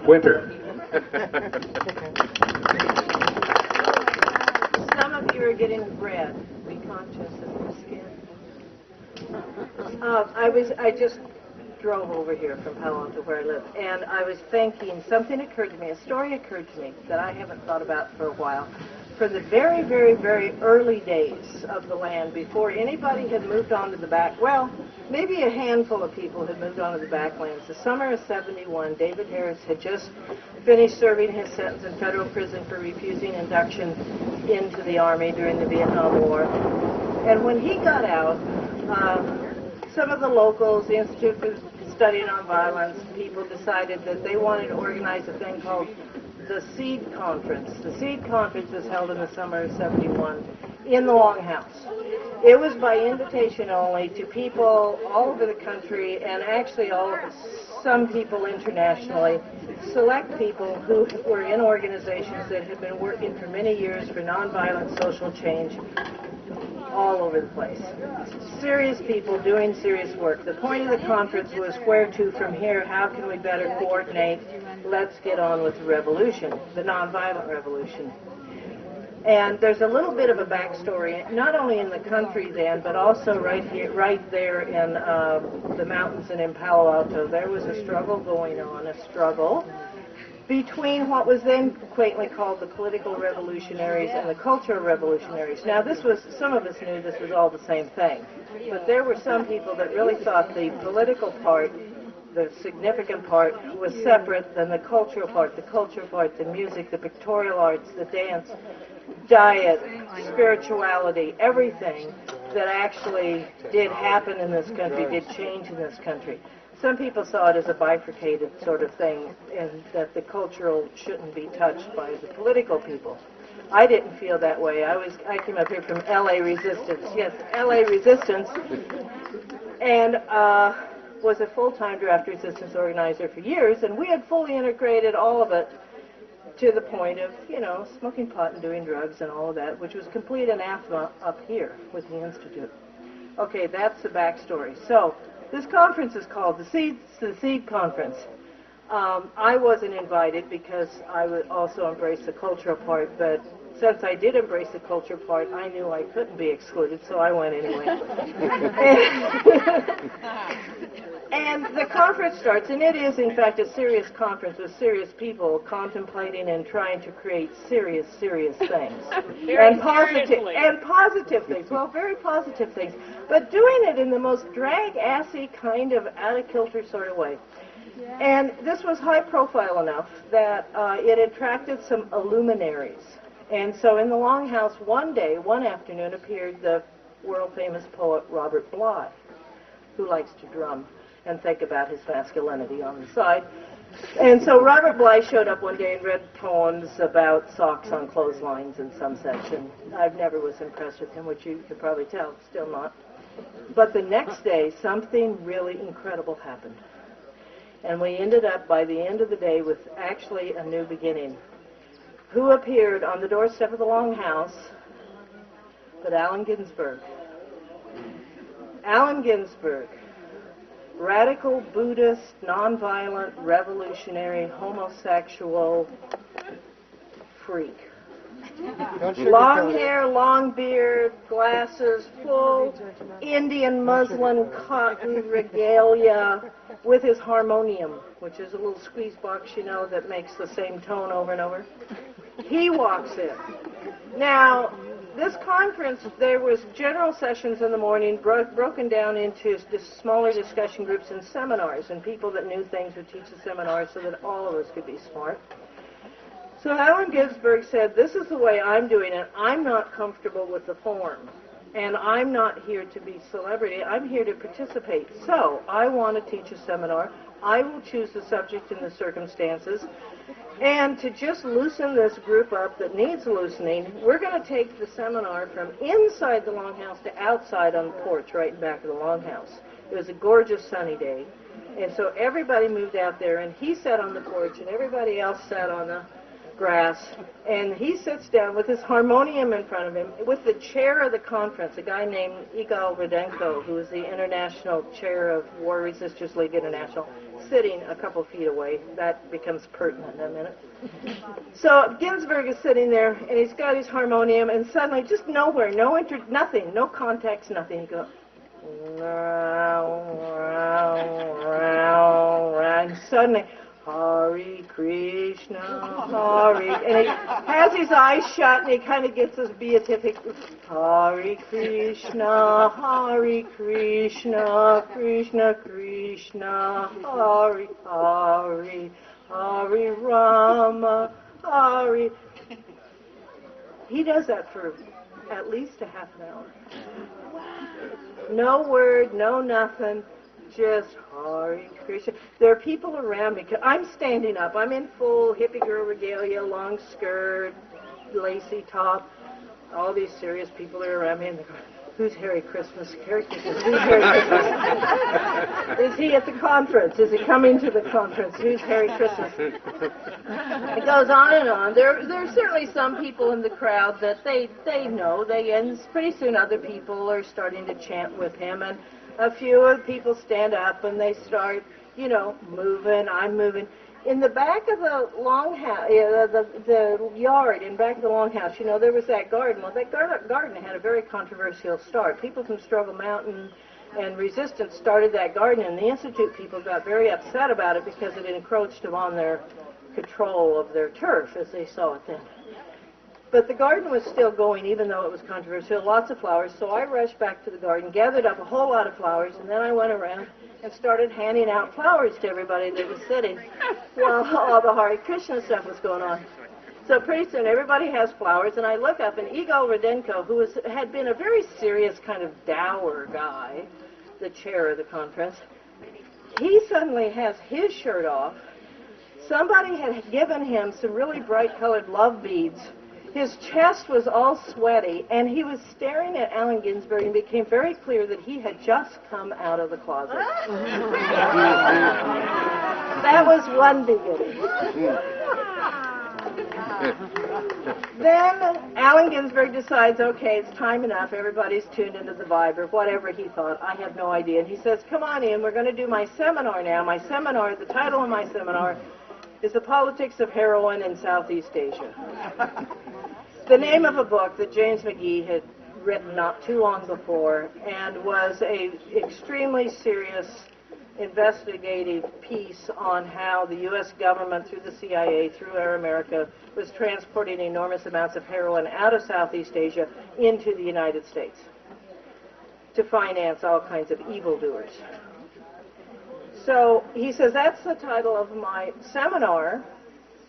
Winter. Some of you are getting red. Be conscious of your skin. I just drove over here from Palo Alto where I live, and I was thinking, something occurred to me, a story occurred to me that I haven't thought about for a while. For the very, very, very early days of the land, before anybody had moved on to the back, well, maybe a handful of people had moved on to the backlands. The summer of '71, David Harris had just finished serving his sentence in federal prison for refusing induction into the Army during the Vietnam War. And when he got out, some of the locals, the Institute for Studying Nonviolence, people decided that they wanted to organize a thing called the Seed Conference. The Seed Conference was held in the summer of '71 in the Longhouse. It was by invitation only to people all over the country, and actually some people internationally, select people who were in organizations that had been working for many years for nonviolent social change all over the place. Serious people doing serious work. The point of the conference was where to from here, how can we better coordinate, let's get on with the revolution, the nonviolent revolution. And there's a little bit of a backstory, not only in the country then, but also right there in the mountains and in Palo Alto. There was a struggle going on, a struggle between what was then quaintly called the political revolutionaries and the cultural revolutionaries. Now some of us knew this was all the same thing, but there were some people that really thought the political part, the significant part, was separate than the cultural part. The cultural part, the music, the pictorial arts, the dance, diet, spirituality, everything that actually did happen in this country, did change in this country. Some people saw it as a bifurcated sort of thing, and that the cultural shouldn't be touched by the political people. I didn't feel that way. I came up here from LA Resistance. Yes, LA Resistance, and was a full-time draft resistance organizer for years, and we had fully integrated all of it to the point of, smoking pot and doing drugs and all of that, which was complete anathema up here with the Institute. Okay, that's the backstory. So, this conference is called the Seed Conference. I wasn't invited because I would also embrace the cultural part, but since I did embrace the cultural part, I knew I couldn't be excluded, so I went anyway. And the conference starts, and it is, in fact, a serious conference with serious people contemplating and trying to create serious things. and positive things. Well, very positive things. But doing it in the most drag-assy kind of out-of-kilter sort of way. Yeah. And this was high-profile enough that it attracted some luminaries. And so in the Longhouse one afternoon, appeared the world-famous poet Robert Bly, who likes to drum and think about his masculinity on the side. And so Robert Bly showed up one day and read poems about socks on clotheslines and some such, and I never was impressed with him, which you could probably tell, still not. But the next day, something really incredible happened. And we ended up, by the end of the day, with actually a new beginning. Who appeared on the doorstep of the Longhouse but Allen Ginsberg? Allen Ginsberg, radical Buddhist, nonviolent, revolutionary, homosexual freak. Long hair, long beard, glasses, full Indian muslin cotton regalia with his harmonium, which is a little squeeze box, that makes the same tone over and over. He walks in. Now, this conference, there was general sessions in the morning broken down into smaller discussion groups and seminars, and people that knew things would teach the seminars so that all of us could be smart. So Allen Ginsberg said, this is the way I'm doing it. I'm not comfortable with the form, and I'm not here to be celebrity. I'm here to participate. So I want to teach a seminar. I will choose the subject and the circumstances. And to just loosen this group up that needs loosening, we're going to take the seminar from inside the Longhouse to outside on the porch right in back of the Longhouse. It was a gorgeous sunny day. And so everybody moved out there, and he sat on the porch, and everybody else sat on the grass. And he sits down with his harmonium in front of him, with the chair of the conference, a guy named Igor Rudenko, who is the international chair of War Resisters League International. sitting a couple feet away. That becomes pertinent in a minute. So Ginsberg is sitting there, and he's got his harmonium, and suddenly, just nowhere, nothing, no context, nothing. He goes, and suddenly, Hare Krishna, Hare, and he has his eyes shut, and he kind of gets this beatific, Hare Krishna, Hare Krishna, Krishna Krishna, Hare Hare, Hare Rama, Hare. He does that for at least a half an hour. No word, no nothing. Just Hare Krishna. There are people around me. I'm standing up. I'm in full hippie girl regalia, long skirt, lacy top. All these serious people are around me, and they're going, "Who's Harry Christmas? Harry Christmas? Who's Harry Christmas? Is he at the conference? Is he coming to the conference? Who's Harry Christmas?" It goes on and on. There are certainly some people in the crowd that they know. And pretty soon other people are starting to chant with him, and a few of the people stand up and they start, moving. I'm moving. In the back of the longhouse, the yard in back of the longhouse, there was that garden. Well, that garden had a very controversial start. People from Struggle Mountain and Resistance started that garden, and the Institute people got very upset about it because it encroached upon their control of their turf, as they saw it then. But the garden was still going, even though it was controversial, lots of flowers. So I rushed back to the garden, gathered up a whole lot of flowers, and then I went around and started handing out flowers to everybody that was sitting while all the Hare Krishna stuff was going on. So pretty soon everybody has flowers, and I look up, and Igor Rudenko, who had been a very serious kind of dour guy, the chair of the conference, he suddenly has his shirt off. Somebody had given him some really bright-colored love beads. His chest was all sweaty, and he was staring at Allen Ginsberg, and it became very clear that he had just come out of the closet. That was one beginning. Then Allen Ginsberg decides, okay, it's time enough. Everybody's tuned into the vibe, or whatever he thought. I have no idea. And he says, come on in. We're going to do my seminar now. My seminar, the title of my seminar is The Politics of Heroin in Southeast Asia. The name of a book that James McGee had written not too long before, and was a extremely serious investigative piece on how the U.S. government, through the CIA, through Air America, was transporting enormous amounts of heroin out of Southeast Asia into the United States to finance all kinds of evildoers. So he says, that's the title of my seminar.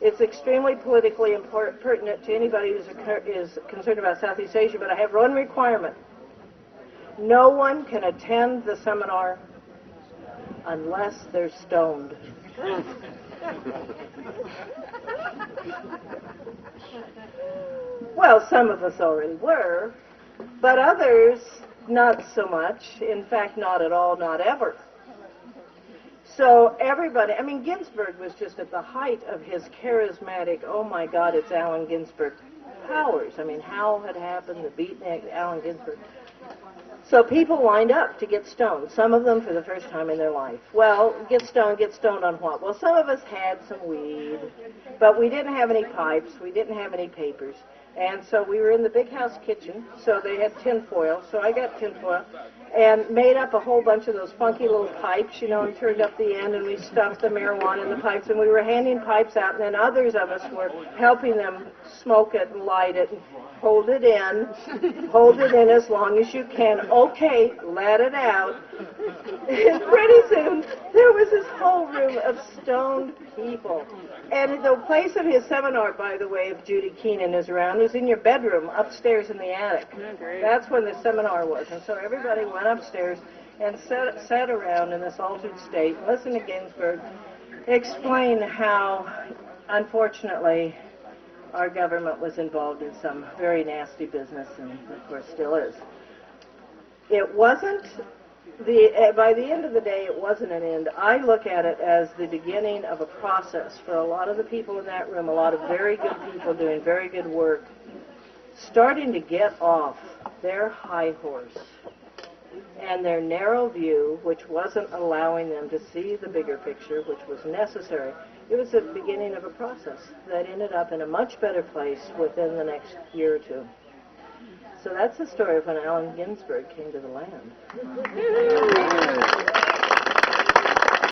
It's extremely politically pertinent to anybody who is concerned about Southeast Asia, but I have one requirement. No one can attend the seminar unless they're stoned. Well, some of us already were, but others not so much. In fact, not at all, not ever. So everybody, Ginsberg was just at the height of his charismatic, oh my God, it's Allen Ginsberg powers. How had happened, the beatnik, Allen Ginsberg. So people lined up to get stoned, some of them for the first time in their life. Well, get stoned on what? Well, some of us had some weed, but we didn't have any pipes, we didn't have any papers. And so we were in the big house kitchen, so they had tinfoil, so I got tinfoil, and made up a whole bunch of those funky little pipes, and turned up the end, and we stuffed the marijuana in the pipes, and we were handing pipes out, and then others of us were helping them smoke it and light it, and hold it in as long as you can. Okay, let it out. And pretty soon, there was this whole room of stoned people. And the place of his seminar, by the way, if Judy Keenan is around, was in your bedroom upstairs in the attic. That's when the seminar was. And so everybody went upstairs and sat around in this altered state, listened to Ginsberg explain how, unfortunately, our government was involved in some very nasty business, and of course still is. It wasn't by the end of the day, it wasn't an end. I look at it as the beginning of a process for a lot of the people in that room, a lot of very good people doing very good work, starting to get off their high horse And their narrow view, which wasn't allowing them to see the bigger picture, which was necessary, it was the beginning of a process that ended up in a much better place within the next year or two. So that's the story of when Allen Ginsberg came to the land.